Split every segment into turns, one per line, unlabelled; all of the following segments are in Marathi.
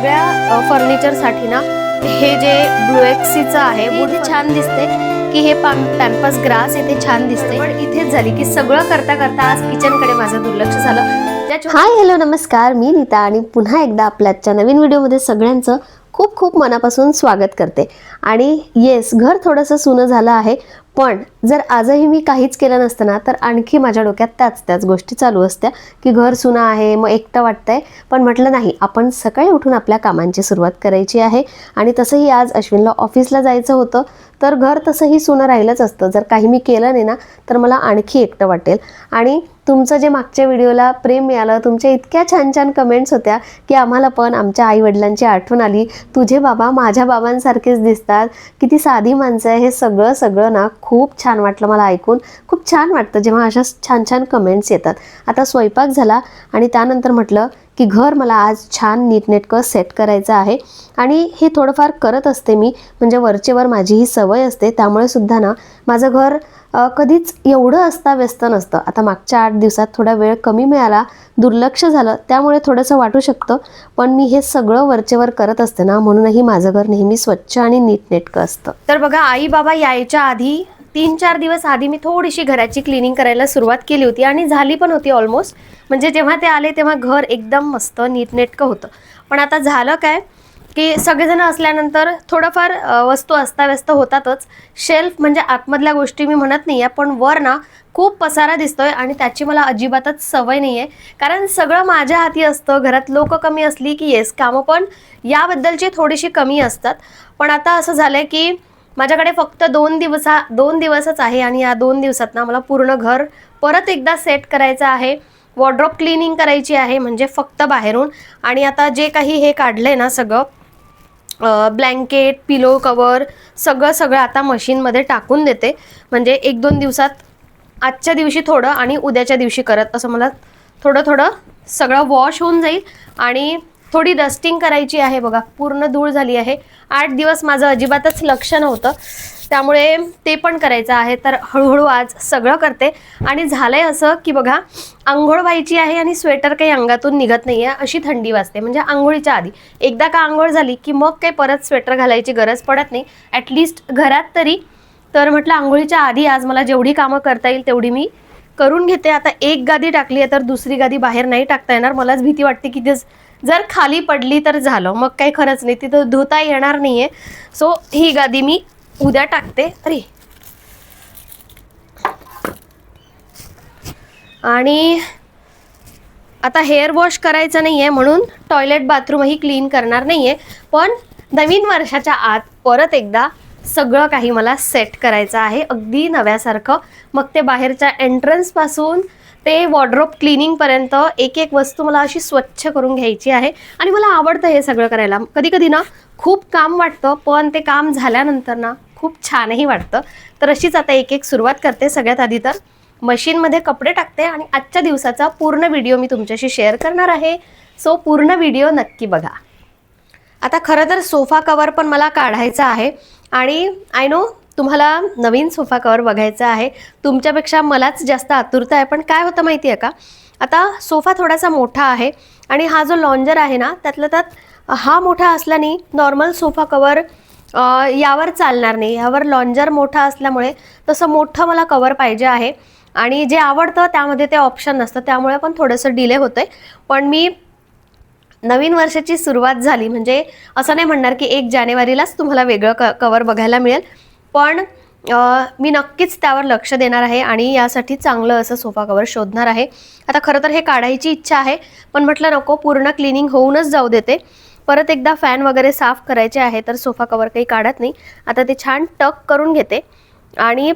सगळ्या फर्निचरसाठी ना हे जे ब्लूएक्सीचं आहे इथे छान दिसते की हे पॅम्पस ग्रास इथे छान दिसते, पण इथेच झाली की सगळं करता करता आज किचनकडे माझं दुर्लक्ष झालं.
हाय हॅलो नमस्कार, मी नीता आणि पुन्हा एकदा आपल्याच्या नवीन व्हिडिओमध्ये सगळ्यांचं खूप खूप मनापासून स्वागत करते. आणि येस, घर थोडंसं सुनं झालं आहे, पण जर आजही मी काहीच केलं नसतं ना तर आणखी माझ्या डोक्यात त्याच गोष्टी चालू असत्या की घर सुनं आहे, मग एकटं वाटतंय. पण म्हटलं नाही, आपण सकाळी उठून आपल्या कामांची सुरुवात करायची आहे. आणि तसंही आज अश्विनला ऑफिसला जायचं होतं, तर घर तसंही सुनं राहिलंच असतं. जर काही मी केलं नाही ना तर मला आणखी एकटं वाटेल. आणि तुमचं जे मागच्या व्हिडिओला प्रेम मिळालं, तुमच्या इतक्या छान छान कमेंट्स होत्या की आम्हाला पण आमच्या आईवडिलांची आठवण आली, तुझे बाबा माझ्या बाबांसारखेच दिसतात, किती साधी माणसं आहे. हे सगळं ना खूप छान वाटलं मला ऐकून. खूप छान वाटतं जेव्हा अशा छान छान कमेंट्स येतात. आता स्वयंपाक झाला आणि त्यानंतर म्हटलं की घर मला आज छान नीटनेटकं सेट करायचं आहे. आणि हे थोडंफार करत असते मी, म्हणजे वरचेवर माझी ही सवय असते. त्यामुळे सुद्धा ना माझं घर कधीच एवढं अस्ताव्यस्त नसतं. आता मागच्या 8 दिवसात थोडा वेळ कमी मिळाला, दुर्लक्ष झालं, त्यामुळे थोडंसं वाटू शकतं. पण मी हे सगळं वरचेवर करत असते ना, म्हणूनही माझं घर नेहमी स्वच्छ आणि नीटनेटकं असतं.
तर बघा, आई बाबा यायच्या आधी 3-4 दिवस आधी मी थोडीशी घराची क्लिनिंग करायला सुरुवात केली होती आणि झाली पण होती ऑलमोस्ट. म्हणजे जेव्हा ते आले तेव्हा घर एकदम मस्त नीटनेटकं होतं. पण आता झालं काय की सगळेजण असल्यानंतर थोडंफार वस्तू अस्ताव्यस्त होतातच. शेल्फ म्हणजे आतमधल्या गोष्टी मी म्हणत नाही आहे, पण वर ना खूप पसारा दिसतोय आणि त्याची मला अजिबातच सवय नाही आहे. कारण सगळं माझ्या हाती असतं. घरात लोक कमी असली की येस, कामं पण याबद्दलची थोडीशी कमी असतात. पण आता असं झालंय की माझ्याकडे फक्त 2 दिवसच आहे आणि या 2 दिवसात ना मला पूर्ण घर परत एकदा सेट करायचं आहे. वॉर्डरोब क्लिनिंग करायची आहे, म्हणजे फक्त बाहेरून. आणि आता जे काही हे काढलंय ना सगळं, ब्लँकेट, पिलो कवर, सगळं आता मशीनमध्ये टाकून देते. म्हणजे 1-2 दिवसात, आजच्या दिवशी थोडं आणि उद्याच्या दिवशी करत असं मला थोडं सगळं वॉश होऊन जाईल. आणि थोडी डस्टिंग करायची आहे. बघा, पूर्ण धूळ झाली आहे. 8 दिवस माझं अजिबातच लक्ष नव्हतं, त्यामुळे ते पण करायचं आहे. तर हळूहळू आज सगळं करते. आणि झालंय असं की बघा, आंघोळ व्हायची आहे आणि स्वेटर काही अंगातून निघत नाही आहे, अशी थंडी वाजते. म्हणजे आंघोळीच्या आधी एकदा का आंघोळ झाली की मग काही परत स्वेटर घालायची गरज पडत नाही, ॲटलिस्ट घरात तरी. तर म्हटलं आंघोळीच्या आधी आज मला जेवढी कामं करता येईल तेवढी मी करून घेते. आता एक गादी टाकली आहे तर दुसरी गादी बाहेर नाही टाकता येणार. मलाच भीती वाटते की जर खाली पडली तर झालं, मग काही खरंच नाही, तिथं धुता येणार नाही आहे. सो ही गादी मी उद्या टाकते. अरे, आणि आता हेअर वॉश करायचं नाही आहे म्हणून टॉयलेट बाथरूमही क्लीन करणार नाही आहे. पण नवीन वर्षाच्या आत परत एकदा सगळं काही मला सेट करायचं आहे, अगदी नव्यासारखं. मग ते बाहेरच्या एंट्रन्सपासून ते वॉर्डरोब क्लिनिंगपर्यंत एक एक वस्तू मला अशी स्वच्छ करून घ्यायची आहे. आणि मला आवडतं हे सगळं करायला. कधी कधी ना खूप काम वाटतं, पण ते काम झाल्यानंतर ना खूप छानही वाटतं. तर अशीच आता एक एक सुरुवात करते. सगळ्यात आधी तर मशीनमध्ये कपडे टाकते आणि आजच्या दिवसाचा पूर्ण व्हिडिओ मी तुमच्याशी शेअर करणार आहे. सो पूर्ण व्हिडिओ नक्की बघा. आता खरं तर सोफा कवर पण मला काढायचा आहे. आणि आय नो तुम्हाला नवीन सोफा कवर बघायचा आहे, तुमच्यापेक्षा मलाच जास्त आतुरता आहे. पण काय होतं माहिती आहे का, आता सोफा थोडासा मोठा आहे आणि हा जो लॉन्जर आहे ना त्यातल्या त्यात हा मोठा असल्याने नॉर्मल सोफा कवर यावर चालणार नाही. यावर लॉन्जर मोठा असल्यामुळे तसं मोठं मला कवर पाहिजे आहे. आणि जे आवडतं त्यामध्ये ते ऑप्शन नसतं, त्यामुळे पण थोडंसं डिले होतंय. पण मी नवीन वर्षाची सुरुवात झाली म्हणजे असं नाही म्हणणार की 1 जानेवारीलाच तुम्हाला वेगळं कवर बघायला मिळेल. पण मी नक्कीच त्यावर लक्ष देणार आहे आणि यासाठी चांगलं असं सोफा कवर शोधणार आहे. आता खरं तर हे काढायची इच्छा आहे, पण म्हटलं नको, पूर्ण क्लिनिंग होऊनच जाऊ देते. परत एकदा फॅन वगैरे साफ करायचे आहे, तर सोफा कवर काही काढत नाही. आता ते छान टक करून घेते. आणि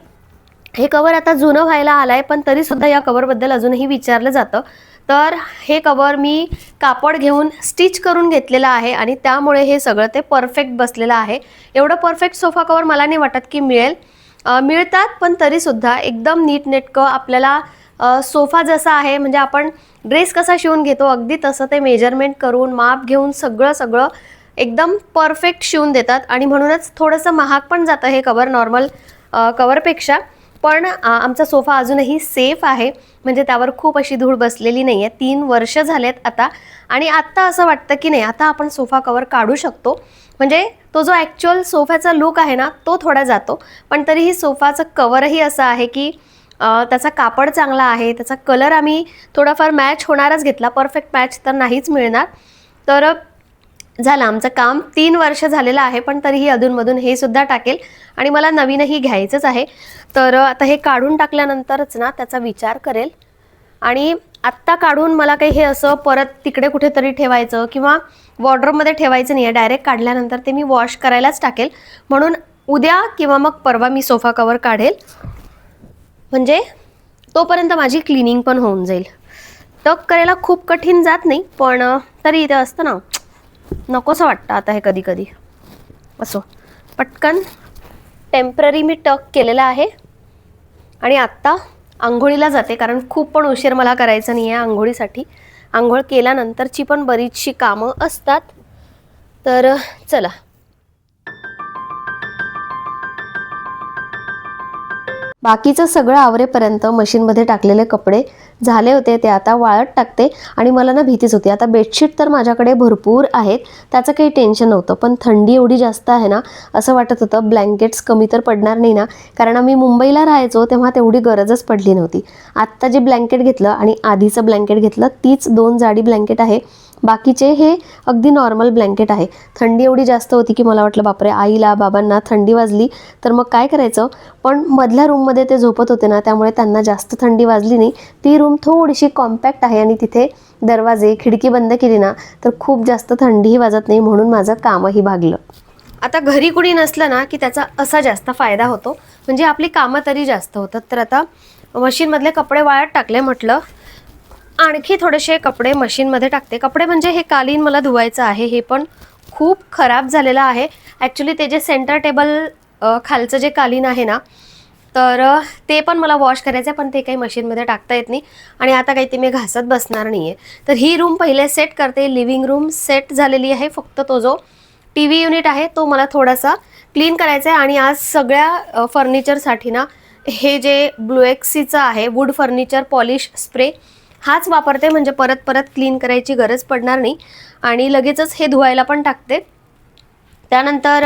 हे कवर आता जुनं व्हायला आलं आहे, पण तरीसुद्धा या कवरबद्दल अजूनही विचारलं जातं. तर हे कवर मी कापड घेऊन स्टिच करून घेतलेलं आहे आणि त्यामुळे हे सगळं ते परफेक्ट बसलेलं आहे. एवढं परफेक्ट सोफा कवर मला नाही वाटत की मिळतात, पण तरीसुद्धा एकदम नीटनेटकं आपल्याला सोफा जसा आहे, म्हणजे आपण ड्रेस कसा शिवून घेतो अगदी तसं ते मेजरमेंट करून माप घेऊन सगळं एकदम परफेक्ट शिवून देतात. आणि म्हणूनच थोडंसं महाग पण जातं हे कवर नॉर्मल कवरपेक्षा. पण आमचा सोफा अजूनही सेफ आहे, म्हणजे त्यावर खूप अशी धूळ बसलेली नाही आहे. 3 वर्ष झालेत आता, आणि आत्ता असं वाटतं की नाही, आता आपण सोफा कवर काढू शकतो. म्हणजे तो जो ॲक्च्युअल सोफ्याचा लुक आहे ना, तो थोडा जातो, पण तरीही सोफाचं कवरही असं आहे की त्याचा कापड चांगला आहे, त्याचा कलर आम्ही थोडाफार मॅच होणारच घेतला, परफेक्ट मॅच तर नाहीच मिळणार. तर झालं आमचं काम. 3 वर्ष झालेलं आहे, पण तरीही अधूनमधून हे सुद्धा टाकेल, आणि मला नवीनही घ्यायचंच आहे. तर आता हे काढून टाकल्यानंतरच ना त्याचा विचार करेल. आणि आत्ता काढून मला काही हे असं परत तिकडे कुठेतरी ठेवायचं किंवा वॉर्डरोबमध्ये ठेवायचं नाही आहे. डायरेक्ट काढल्यानंतर ते मी वॉश करायलाच टाकेल. म्हणून उद्या किंवा मग परवा मी सोफा कवर काढेल, म्हणजे तोपर्यंत माझी क्लिनिंग पण होऊन जाईल. टक करायला खूप कठीण जात नाही, पण तरी इथे असतं ना, नकोसं वाटतं आता हे कधी कधी. असो, पटकन टेम्पररी मी टक केलेला आहे, आणि आत्ता आंघोळीला जाते, कारण खूप पण उशीर मला करायचा नाही आहे आंघोळीसाठी. आंघोळ केल्यानंतरची पण बरीचशी कामं असतात. तर चला.
बाकीचं सगळं आवरेपर्यंत मशीनमध्ये टाकलेले कपडे झाले होते, ते आता वाळत टाकते. आणि मला ना भीतीच होती. आता बेडशीट तर माझ्याकडे भरपूर आहेत, त्याचं काही टेन्शन नव्हतं, पण थंडी एवढी जास्त आहे ना, असं वाटत होतं ब्लँकेट्स कमी तर पडणार नाही ना, कारण आम्ही मुंबईला राहायचो तेव्हा तेवढी गरजच पडली नव्हती. आत्ता जे ब्लँकेट घेतलं आणि आधीचं ब्लँकेट घेतलं, तीच 2 जाडी ब्लँकेट आहे. बाकीचे हे अगदी नॉर्मल ब्लँकेट आहे. थंडी एवढी जास्त होती की मला वाटलं बापरे, आईला बाबांना थंडी वाजली तर मग काय करायचं. पण मधल्या रूममध्ये ते झोपत होते ना, त्यामुळे त्यांना जास्त थंडी वाजली नाही. ती रूम थोडीशी कॉम्पॅक्ट आहे, आणि तिथे दरवाजे खिडकी बंद केली ना तर खूप जास्त थंडीही वाजत नाही, म्हणून माझं कामही भागलं.
आता घरी कुणी नसलं ना की त्याचा असा जास्त फायदा होतो, म्हणजे आपली कामं तरी जास्त होतात. तर आता मशीनमधले कपडे वाळत टाकले, म्हटलं आणखी थोडेसे कपडे मशीनमध्ये टाकते. कपडे म्हणजे हे कालीन मला धुवायचं आहे, हे पण खूप खराब झालेलं आहे. ॲक्च्युली ते जे सेंटर टेबल खालचं जे कालीन आहे ना, तर ते पण मला वॉश करायचं आहे, पण ते काही मशीनमध्ये टाकता येत नाही, आणि आता काही ते मी घासत बसणार नाही आहे. तर ही रूम पहिले सेट करते. लिव्हिंग रूम सेट झालेली आहे, फक्त तो जो TV युनिट आहे तो मला थोडासा क्लीन करायचा आहे. आणि आज सगळ्या फर्निचरसाठी ना हे जे ब्लू एक्सीचं आहे वूड फर्निचर पॉलिश स्प्रे, हाच वापरते, म्हणजे परत परत क्लीन करायची गरज पडणार नाही. आणि लगेचच हे धुवायला पण टाकते. त्यानंतर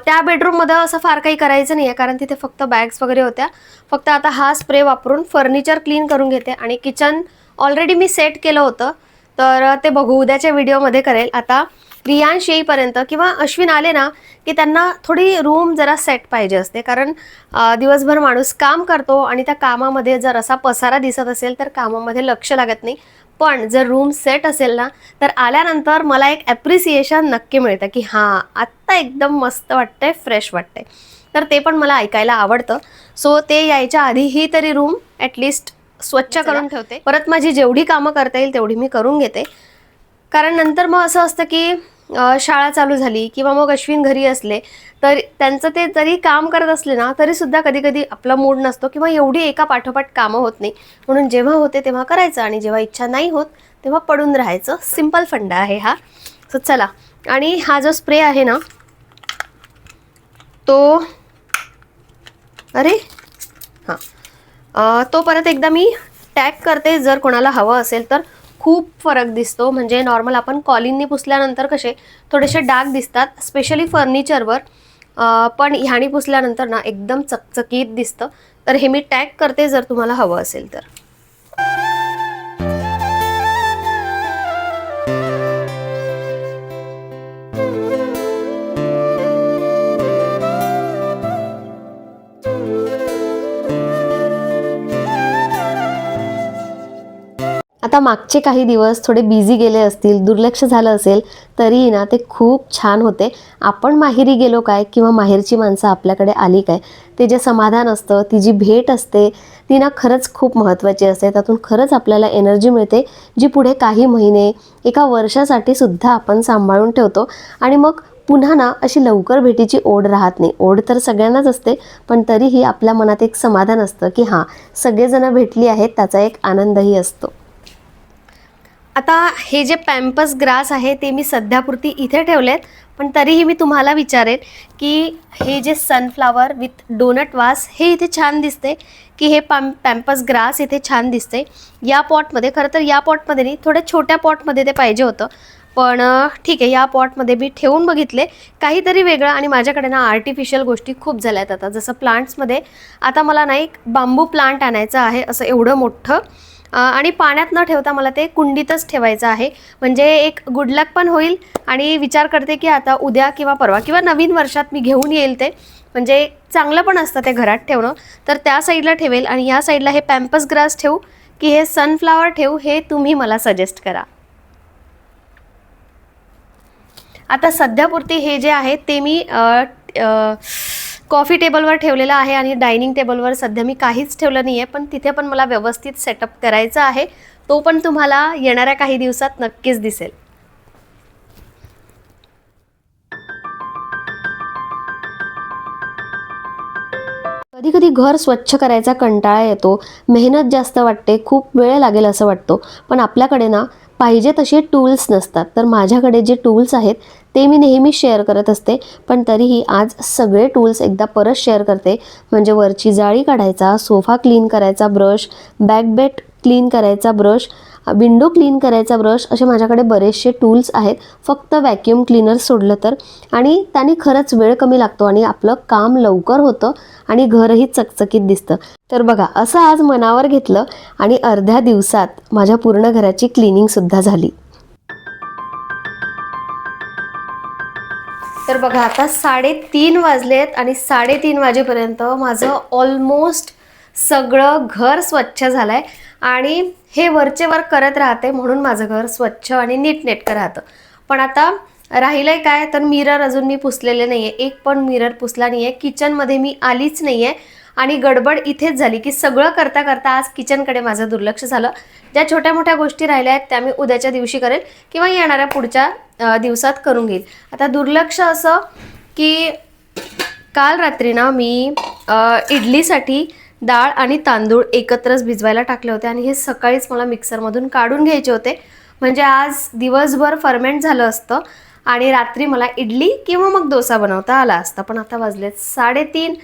त्या बेडरूममध्ये असं फार काही करायचं नाही आहे, कारण तिथे फक्त बॅग्स वगैरे होत्या. फक्त आता हा स्प्रे वापरून फर्निचर क्लीन करून घेते. आणि किचन ऑलरेडी मी सेट केलं होतं, तर ते बघू उद्याच्या व्हिडिओमध्ये करेल. आता रियांश येईपर्यंत किंवा अश्विन आले ना की त्यांना थोडी रूम जरा सेट पाहिजे असते, कारण दिवसभर माणूस काम करतो, आणि त्या कामामध्ये जर असा पसारा दिसत असेल तर कामामध्ये लक्ष लागत नाही. पण जर रूम सेट असेल ना, तर आल्यानंतर मला एक ॲप्रिसिएशन नक्की मिळतं की हां, आत्ता एकदम मस्त वाटतंय, फ्रेश वाटतंय. तर ते पण मला ऐकायला आवडतं. सो ते यायच्या आधी ही तरी रूम ॲटलिस्ट स्वच्छ करून ठेवते. परत माझी जेवढी कामं करता येईल तेवढी मी करून घेते, कारण नंतर मग असं असतं की शाळा चालू झाली किंवा मग अश्विन घरी असले, तर त्यांचं ते जरी काम करत असले ना तरीसुद्धा कधी कधी आपला मूड नसतो किंवा एवढी एका पाठोपाठ कामं होत नाही. म्हणून जेव्हा होते तेव्हा करायचं, आणि जेव्हा इच्छा नाही होत तेव्हा पडून राहायचं. सिम्पल फंडा आहे हा. सो चला. आणि हा जो स्प्रे आहे ना तो, अरे हां, तो परत एकदा मी टॅग करते, जर कोणाला हवं असेल तर. खूप फरक दिसतो, म्हणजे नॉर्मल आपण कॉलिननी पुसल्यानंतर कसे थोडेसे डाग दिसतात, स्पेशली फर्निचरवर, पण ह्यानी पुसल्यानंतर ना एकदम चकचकीत दिसतं. तर हे मी टॅग करते जर तुम्हाला हवं असेल तर.
आता मागचे काही दिवस थोडे बिझी गेले असतील, दुर्लक्ष झालं असेल, तरीही ना ते खूप छान होते. आपण माहेरी गेलो काय किंवा माहेरची माणसं आपल्याकडे आली काय, ते जे समाधान असतं, ती जी भेट असते, ती ना खरंच खूप महत्त्वाची असते. त्यातून खरंच आपल्याला एनर्जी मिळते, जी पुढे काही महिने, एका वर्षासाठी सुद्धा आपण सांभाळून ठेवतो. आणि मग पुन्हा ना अशी लवकर भेटीची ओढ राहत नाही. ओढ तर सगळ्यांनाच असते, पण तरीही आपल्या मनात एक समाधान असतं की हां, सगळेजण भेटली आहेत, त्याचा एक आनंदही असतो.
आता हे जे पॅम्पस ग्रास आहे ते मी सध्यापुरती इथे ठेवलेत, पण तरीही मी तुम्हाला विचारेन की हे जे सनफ्लावर विथ डोनट वास हे इथे छान दिसते की हे पॅम्पस ग्रास इथे छान दिसते या पॉटमध्ये. खरं तर या पॉटमध्ये नाही, थोड्या छोट्या पॉटमध्ये ते पाहिजे होतं, पण ठीक आहे, या पॉटमध्ये मी ठेवून बघितले काहीतरी वेगळं. आणि माझ्याकडे ना आर्टिफिशियल गोष्टी खूप झाल्या आहेत आता, जसं प्लांट्समध्ये आता मला ना एक बांबू प्लांट आणायचं आहे असं एवढं मोठं, आणि पाण्यात न ठेवता मला ते कुंडीतच ठेवायचं आहे, म्हणजे एक गुड लक पण होईल. आणि विचार करते की आता उद्या किंवा परवा किंवा नवीन वर्षात मी घेऊन येईल ते, म्हणजे चांगलं पण असतं ते घरात ठेवणं. तर त्या साईडला ठेवेल आणि या साईडला हे पॅम्पस ग्रास ठेवू की हे सनफ्लावर ठेवू हे तुम्ही मला सजेस्ट करा. आता सध्यापुरती हे जे आहे ते मी कॉफी टेबलवर ठेवलेलं आहे आणि डायनिंग टेबलवर सध्या मी काहीच ठेवलं नाही आहे, पण तिथे पण मला व्यवस्थित सेटअप करायचं आहे. तो पण तुम्हाला येणाऱ्या काही दिवसात नक्कीच दिसेल.
कधी कधी घर स्वच्छ करायचा कंटाळा येतो, मेहनत जास्त वाटते, खूप वेळ लागेल असं वाटतो, पण आपल्याकडे ना पाहिजे तसे टूल्स नसतात. तर माझ्याकडे जे टूल्स आहेत ते मी नेहमी शेअर करत असते, पण तरीही आज सगळे टूल्स एकदा परत शेअर करते. म्हणजे वरची जाळी काढायचा, सोफा क्लीन करायचा ब्रश, बॅकबेट क्लीन करायचा ब्रश, विंडो क्लीन करायचा ब्रश, असे माझ्याकडे बरेचसे टूल्स आहेत, फक्त व्हॅक्यूम क्लीनर सोडलं तर. आणि त्याने खरंच वेळ कमी लागतो आणि आपलं काम लवकर होतं आणि घरही चकचकीत दिसतं. तर बघा, असं आज मनावर घेतलं आणि अर्ध्या दिवसात माझ्या पूर्ण घराची क्लिनिंगसुद्धा झाली.
तर बघा, आता 3:30 वाजलेत आणि 3:30 वाजेपर्यंत माझं ऑलमोस्ट सगळं घर स्वच्छ झालं आहे. आणि हे वरचे वर करत राहते म्हणून माझं घर स्वच्छ आणि नीटनेटकं राहतं. पण आता राहिलं आहे काय, तर मिरर अजून मी पुसलेले नाही आहे, एक पण मिरर पुसला नाही आहे. किचनमध्ये मी आलीच नाही आहे आणि गडबड इथेच झाली की सगळं करता करता आज किचनकडे माझं दुर्लक्ष झालं. ज्या छोट्या मोठ्या गोष्टी राहिल्या आहेत त्या मी उद्याच्या दिवशी करेल किंवा येणाऱ्या पुढच्या दिवसात करून घेईल. आता दुर्लक्ष असं की काल रात्री ना मी इडलीसाठी डाळ आणि तांदूळ एकत्रच भिजवायला टाकले होते आणि हे सकाळीच मला मिक्सरमधून काढून घ्यायचे होते, म्हणजे आज दिवसभर फर्मेंट झालं असतं आणि रात्री मला इडली किंवा मग डोसा बनवता आला असता. पण आता वाजलेत 3:30,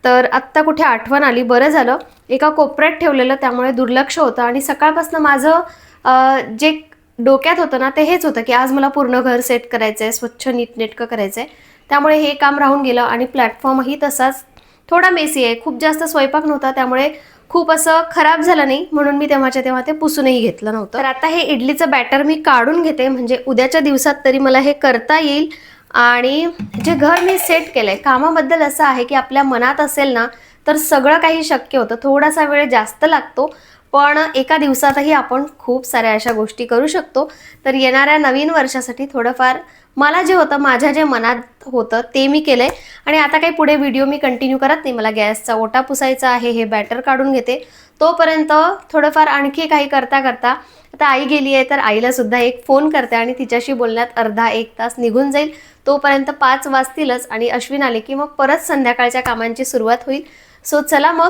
तर आत्ता कुठे आठवण आली. बरं झालं एका कोपऱ्यात ठेवलेलं, त्यामुळे दुर्लक्ष होतं. आणि सकाळपासून माझं जे डोक्यात होतं ना ते हेच होतं की आज मला पूर्ण घर सेट करायचं आहे, स्वच्छ नीटनेटकं करायचं आहे. त्यामुळे हे काम राहून गेलं आणि प्लॅटफॉर्मही तसाच थोडा मेसी आहे, खूप जास्त स्वयंपाक नव्हता, त्यामुळे खूप असं खराब झालं नाही, म्हणून मी तेव्हाच्या तेव्हा ते पुसूनही घेतलं नव्हतं. तर आता हे इडलीचं बॅटर मी काढून घेते, म्हणजे उद्याच्या दिवसात तरी मला हे करता येईल. आणि जे घर मी सेट केलंय कामाबद्दल असं आहे की आपल्या मनात असेल ना तर सगळं काही शक्य होतं. थोडासा वेळ जास्त लागतो, पण एका दिवसातही आपण खूप साऱ्या अशा गोष्टी करू शकतो. तर येणाऱ्या नवीन वर्षासाठी थोडंफार मला जे होतं, माझ्या जे मनात होतं ते मी केलंय. आणि आता काही पुढे व्हिडिओ मी कंटिन्यू करत नाही, मला गॅसचा ओटा पुसायचा आहे, हे बॅटर काढून घेते. तोपर्यंत थोडंफार आणखी काही करता करता आता आई गेली आहे, तर आईला सुद्धा एक फोन करते आणि तिच्याशी बोलण्यात अर्धा एक तास निघून जाईल. तोपर्यंत 5 वाजतीलच आणि अश्विन आले की मग परत संध्याकाळच्या कामांची सुरुवात होईल. सो चला मग,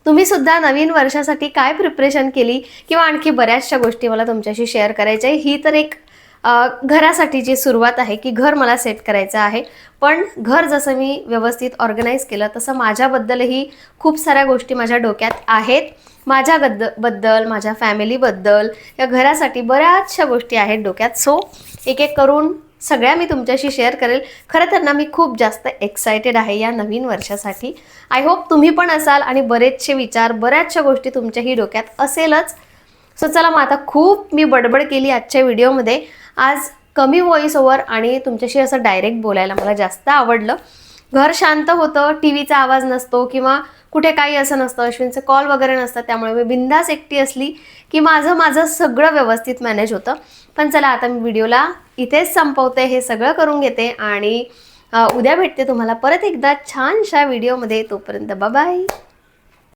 तुम्ही सुद्धा नवीन वर्षासाठी काय प्रिपरेशन केली किंवा आणखी बऱ्याचशा गोष्टी मला तुमच्याशी शेअर करायच्या आहे. ही तर एक घरासाठीची सुरुवात आहे की घर मला सेट करायचं आहे, पण घर जसं मी व्यवस्थित ऑर्गनाईज केलं तसं माझ्याबद्दलही खूप साऱ्या गोष्टी माझ्या डोक्यात आहेत. माझ्याबद्दल, माझ्या फॅमिलीबद्दल, या घरासाठी बऱ्याचशा गोष्टी आहेत डोक्यात. सो एक एक करून सगळ्या मी तुमच्याशी शेअर करेल. खरं तर ना मी खूप जास्त एक्सायटेड आहे या नवीन वर्षासाठी. आय होप तुम्ही पण असाल आणि बरेचसे विचार, बऱ्याचशा गोष्टी तुमच्याही डोक्यात असेलच. सो चला मग, आता खूप मी बडबड केली आजच्या व्हिडिओमध्ये. आज कमी व्हॉइस ओव्हर आणि तुमच्याशी असं डायरेक्ट बोलायला मला जास्त आवडलं. घर शांत होतं, टी व्हीचा आवाज नसतो किंवा कुठे काही असं नसतं, अश्विनचे कॉल वगैरे नसतात, त्यामुळे मी बिंदास एकटी असली की माझं सगळं व्यवस्थित मॅनेज होतं. पण चला, आता मी व्हिडिओला इथेच संपवते, हे सगळं करून घेते आणि उद्या भेटते तुम्हाला परत एकदा छानशा व्हिडिओमध्ये. तोपर्यंत बाय बाय.